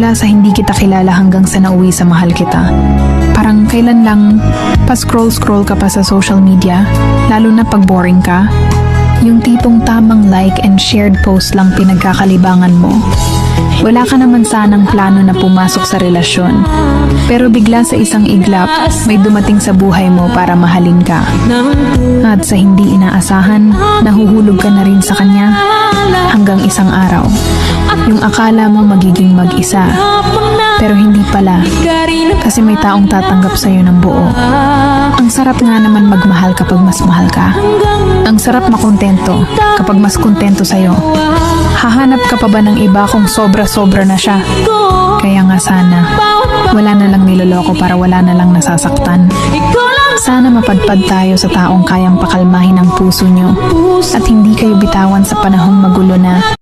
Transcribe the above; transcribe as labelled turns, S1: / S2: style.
S1: Mula sa hindi kita kilala hanggang sa nauwi sa mahal kita. Parang kailan lang pa-scroll-scroll ka pa sa social media, lalo na pag boring ka. Yung tipong tamang like and shared post lang pinagkakalibangan mo. Wala ka naman sanang plano na pumasok sa relasyon. Pero bigla sa isang iglap, may dumating sa buhay mo para mahalin ka. At sa hindi inaasahan, nahuhulog ka na rin sa kanya hanggang isang araw. Yung akala mo magiging mag-isa, pero hindi pala, kasi may taong tatanggap sa'yo ng buo. Ang sarap nga naman magmahal kapag mas mahal ka. Ang sarap makontento kapag mas kontento sa'yo. Hahanap ka pa ba ng iba kung sobra-sobra na siya? Kaya nga sana, wala na lang niloloko para wala na lang nasasaktan. Sana mapadpad tayo sa taong kayang pakalmahin ang puso nyo at hindi kayo bitawan sa panahong magulo na